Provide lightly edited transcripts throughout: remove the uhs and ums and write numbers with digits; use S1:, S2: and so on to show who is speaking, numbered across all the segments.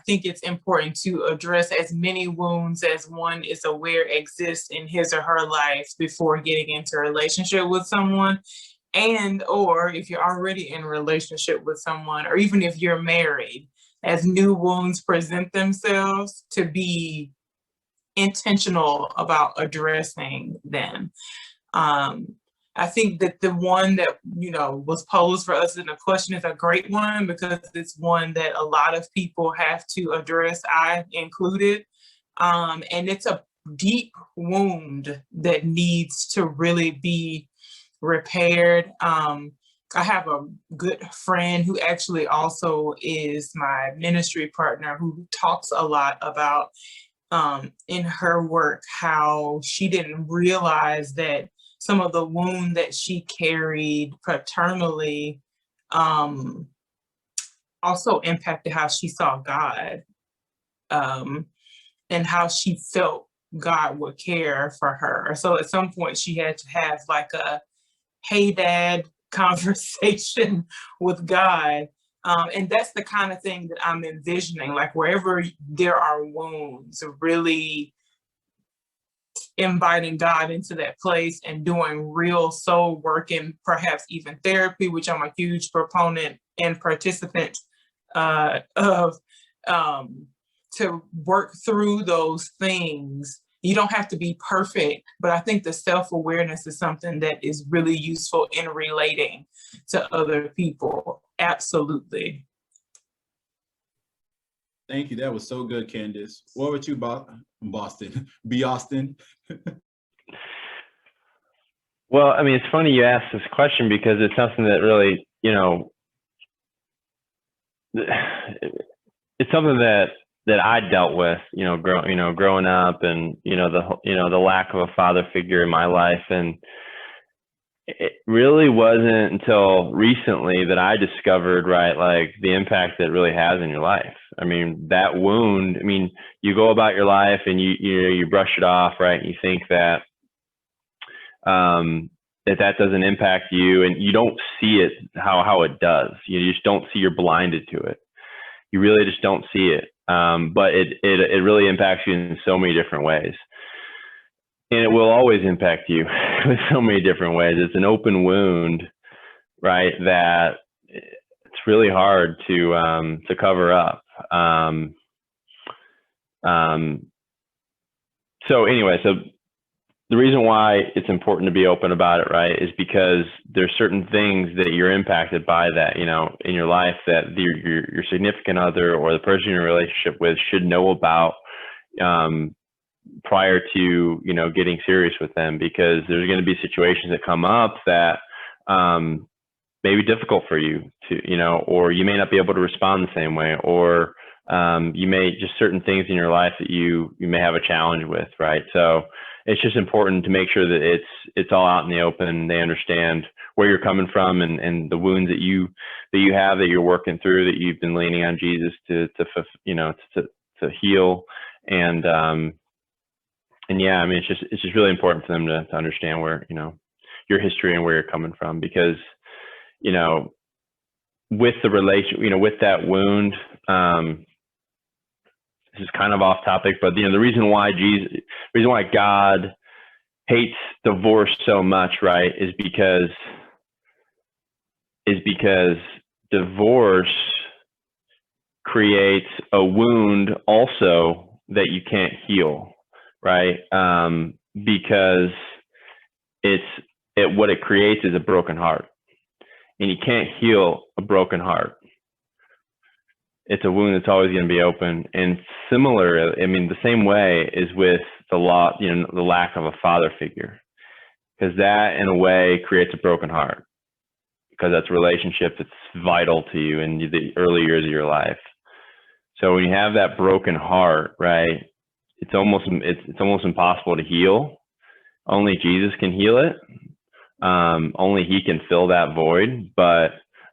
S1: think it's important to address as many wounds as one is aware exist in his or her life before getting into a relationship with someone. And or if you're already in a relationship with someone, or even if you're married, as new wounds present themselves, to be intentional about addressing them. I think that the one that, was posed for us in the question is a great one, because it's one that a lot of people have to address, I included. And it's a deep wound that needs to really be repaired. I have a good friend who actually also is my ministry partner, who talks a lot about in her work how she didn't realize that some of the wound that she carried paternally also impacted how she saw God, and how she felt God would care for her. So at some point she had to have like a "Hey Dad" conversation with God. And that's the kind of thing that I'm envisioning, like wherever there are wounds, really inviting God into that place and doing real soul work, and perhaps even therapy, which I'm a huge proponent and participant of, to work through those things. You don't have to be perfect, but I think the self-awareness is something that is really useful in relating to other people. Absolutely.
S2: Thank you. That was so good, Candace. What about you, Boston? B. Austin?
S3: Well, I mean, it's funny you asked this question, because it's something that really, it's something that I dealt with, growing up, and the lack of a father figure in my life. And it really wasn't until recently that I discovered, right, like the impact that it really has in your life. I mean, that wound, I mean, you go about your life and you brush it off, right? And you think that that doesn't impact you, and you don't see it how it does. You just don't see, you're blinded to it. You really just don't see it. But it really impacts you in so many different ways. And it will always impact you in so many different ways. It's an open wound, right, that it's really hard to cover up. So anyway, so the reason why it's important to be open about it, right, is because there's certain things that you're impacted by that, in your life, that your significant other or the person you're in a relationship with should know about prior to, getting serious with them, because there's going to be situations that come up that may be difficult for you to, or you may not be able to respond the same way, or you may just certain things in your life that you may have a challenge with, right? So it's just important to make sure that it's all out in the open. They understand where you're coming from, and the wounds that you have, that you're working through, that you've been leaning on Jesus to heal. And yeah, I mean, it's just really important for them to understand where, your history and where you're coming from, because, with the relation, with that wound, this is kind of off topic, but the reason why God hates divorce so much, right, is because divorce creates a wound also that you can't heal, right? Because what it creates is a broken heart, and you can't heal a broken heart. It's a wound that's always going to be open. And similar, I mean, the same way is with the lack of a father figure, because that in a way creates a broken heart, because that's a relationship that's vital to you in the early years of your life. So when you have that broken heart, right, it's almost impossible to heal. Only Jesus can heal it. Only he can fill that void. But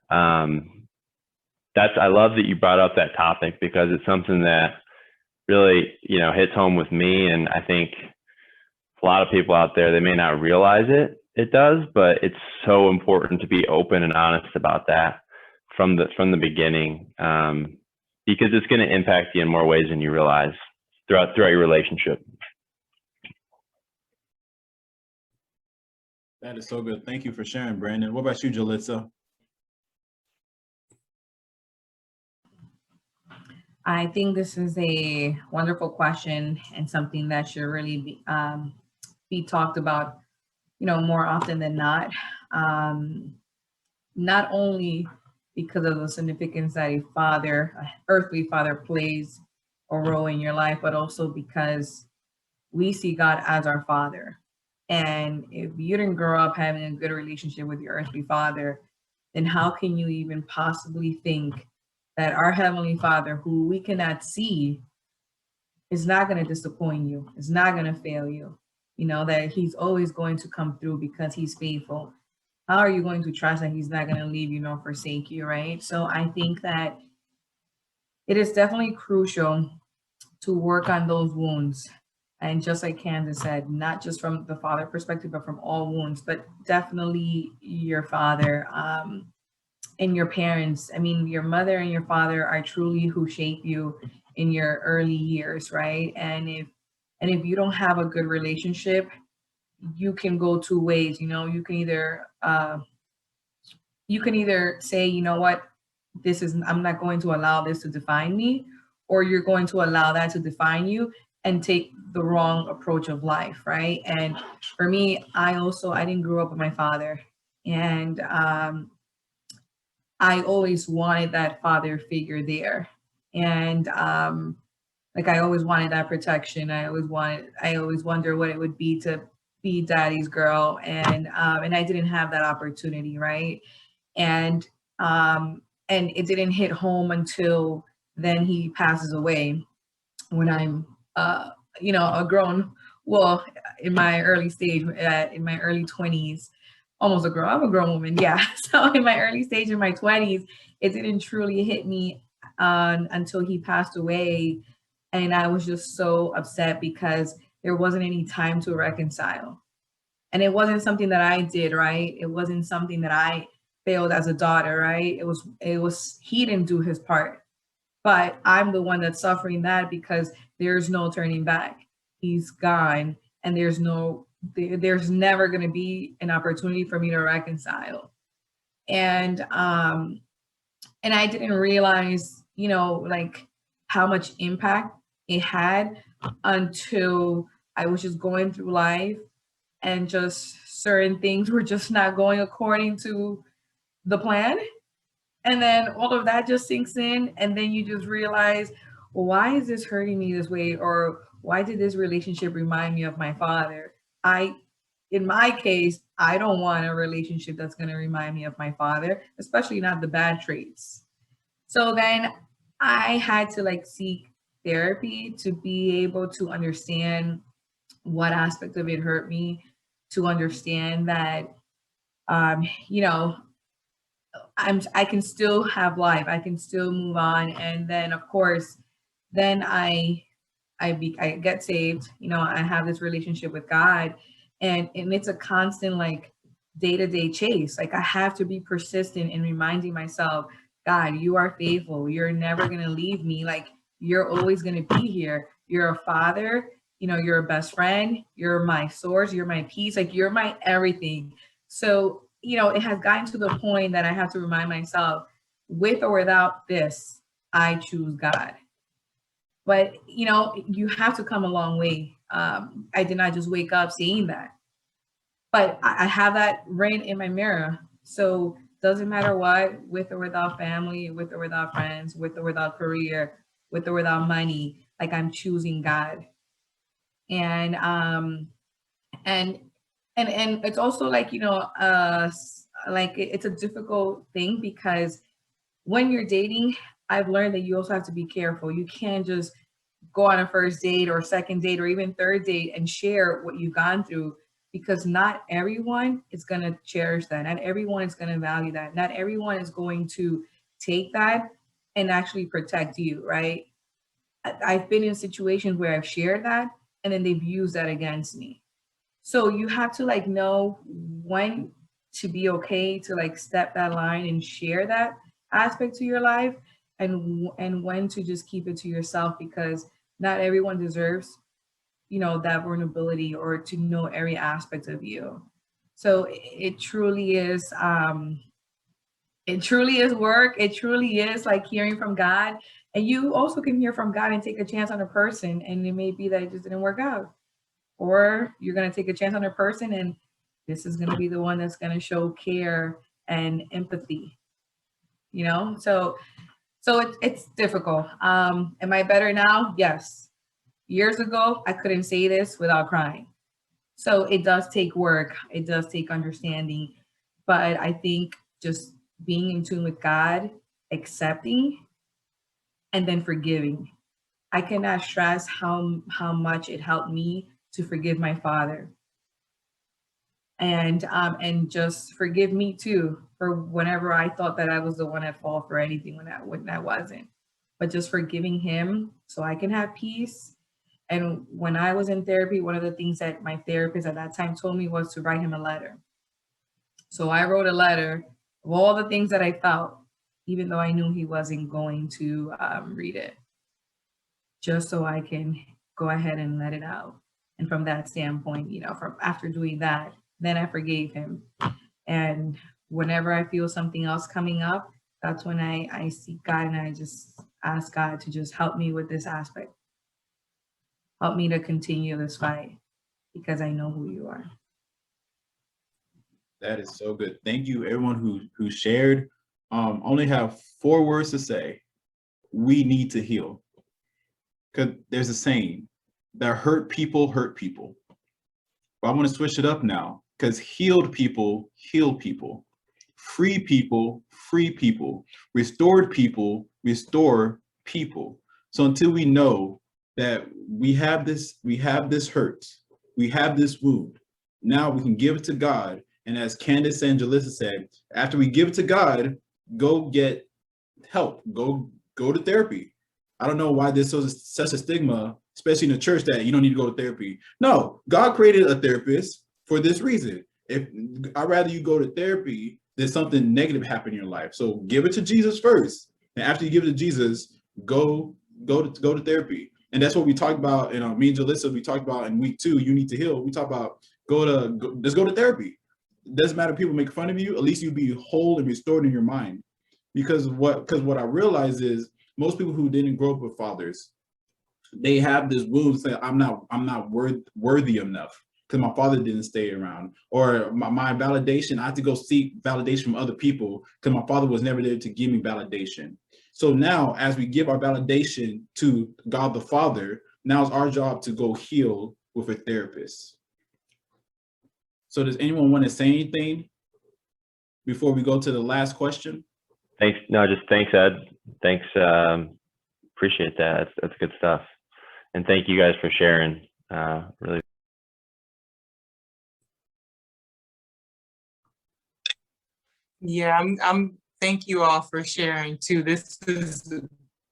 S3: I love that you brought up that topic, because it's something that really, hits home with me. And I think a lot of people out there, they may not realize it does, but it's so important to be open and honest about that from the beginning. because it's going to impact you in more ways than you realize throughout your relationship.
S2: That is so good. Thank you for sharing, Brandon. What about you, Jalissa?
S4: I think this is a wonderful question and something that should really be talked about, more often than not. Not only because of the significance that a earthly father plays a role in your life, but also because we see God as our father. And if you didn't grow up having a good relationship with your earthly father, then how can you even possibly think that our Heavenly Father, who we cannot see, is not going to disappoint you, is not going to fail you, that He's always going to come through because He's faithful? How are you going to trust that He's not going to leave you nor forsake you, right? So I think that it is definitely crucial to work on those wounds. And just like Candace said, not just from the father perspective, but from all wounds, but definitely your father, and your parents. I mean, your mother and your father are truly who shape you in your early years, right? And if you don't have a good relationship, you can go two ways. You can either say, you know what, I'm not going to allow this to define me, or you're going to allow that to define you and take the wrong approach of life, right? And for me, I didn't grow up with my father, and I always wanted that father figure there. And I always wanted that protection. I always wonder what it would be to be daddy's girl. And I didn't have that opportunity, right? And it didn't hit home until then he passes away when I'm a grown, well, in my early stage, in my early 20s, almost a girl. I'm a grown woman, yeah. So in my early stage, in my 20s, it didn't truly hit me until he passed away. And I was just so upset because there wasn't any time to reconcile. And it wasn't something that I did, right? It wasn't something that I failed as a daughter, right? It was he didn't do his part. But I'm the one that's suffering that because there's no turning back. He's gone, and there's never going to be an opportunity for me to reconcile. And I didn't realize, how much impact it had until I was just going through life, and just certain things were just not going according to the plan. And then all of that just sinks in, and then you just realize, well, why is this hurting me this way? Or why did this relationship remind me of my father? In my case, I don't want a relationship that's going to remind me of my father, especially not the bad traits. So then I had to seek therapy to be able to understand what aspect of it hurt me, to understand that, I can still have life. I can still move on. And then, of course, then I get saved. I have this relationship with God, and it's a constant day-to-day chase. I have to be persistent in reminding myself, God, you are faithful. You're never gonna leave me. You're always gonna be here. You're a father. You're a best friend. You're my source. You're my peace. You're my everything. So it has gotten to the point that I have to remind myself, with or without this, I choose God. But, you have to come a long way. I did not just wake up saying that, but I have that written in my mirror. So doesn't matter what, with or without family, with or without friends, with or without career, with or without money, I'm choosing God. And it's also it's a difficult thing because when you're dating, I've learned that you also have to be careful. You can't just go on a first date or second date or even third date and share what you've gone through, because not everyone is going to cherish that. Not everyone is going to value that. Not everyone is going to take that and actually protect you, right? I've been in situations where I've shared that and then they've used that against me. So you have to know when to be okay to step that line and share that aspect to your life, and when to just keep it to yourself, because not everyone deserves, you know, that vulnerability or to know every aspect of you. So it truly is it truly is work. It truly is like hearing from God. And you also can hear from God and take a chance on a person, and it may be that it just didn't work out. Or you're going to take a chance on a person, and this is going to be the one that's going to show care and empathy, you know? So it's difficult. Am I better now? Yes. Years ago, I couldn't say this without crying. So it does take work. It does take understanding. But I think just being in tune with God, accepting, and then forgiving. I cannot stress how much it helped me to forgive my father, and just forgive me too for whenever I thought that I was the one at fault for anything when I wasn't. But just forgiving him so I can have peace. And when I was in therapy, one of the things that my therapist at that time told me was to write him a letter. So I wrote a letter of all the things that I felt, even though I knew he wasn't going to read it, just so I can go ahead and let it out. And from that standpoint, you know, from after doing that, then I forgave him. And whenever I feel something else coming up, that's when I seek God, and I just ask God to just help me with this aspect. Help me to continue this fight, because I know who you are.
S2: That is so good. Thank you, everyone who shared. Only have 4 words to say. We need to heal. Because there's a saying that hurt people hurt people. But I want to switch it up now, because healed people heal people. Free people free people. Restored people restore people. So until we know that we have this hurt, we have this wound, now we can give it to God. And as Candace and Jalissa said, after we give it to God, go get help, go to therapy. I don't know why there's such a stigma, especially in the church, that you don't need to go to therapy. No, God created a therapist for this reason. If I'd rather you go to therapy than something negative happen in your life. So give it to Jesus first. And after you give it to Jesus, go to therapy. And that's what we talked about, me and Jalissa, we talked about in week 2, you need to heal. We talk about just go to therapy. It doesn't matter if people make fun of you, at least you'll be whole and restored in your mind. Because what I realize is most people who didn't grow up with fathers, they have this wound saying, I'm not worthy enough because my father didn't stay around, or my validation, I have to go seek validation from other people because my father was never there to give me validation. So now, as we give our validation to God the Father, now it's our job to go heal with a therapist. So does anyone want to say anything before we go to the last question?
S3: Thanks. No, just thanks, Ed. Thanks. Appreciate that. That's good stuff. And thank you guys for sharing. Really.
S1: Yeah, I'm thank you all for sharing too. This has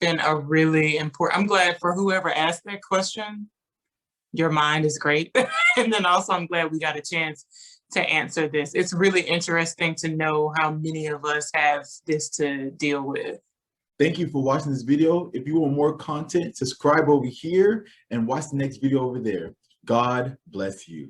S1: been a really important, I'm glad for whoever asked that question. Your mind is great. And then also I'm glad we got a chance to answer this. It's really interesting to know how many of us have this to deal with.
S2: Thank you for watching this video. If you want more content, subscribe over here and watch the next video over there. God bless you.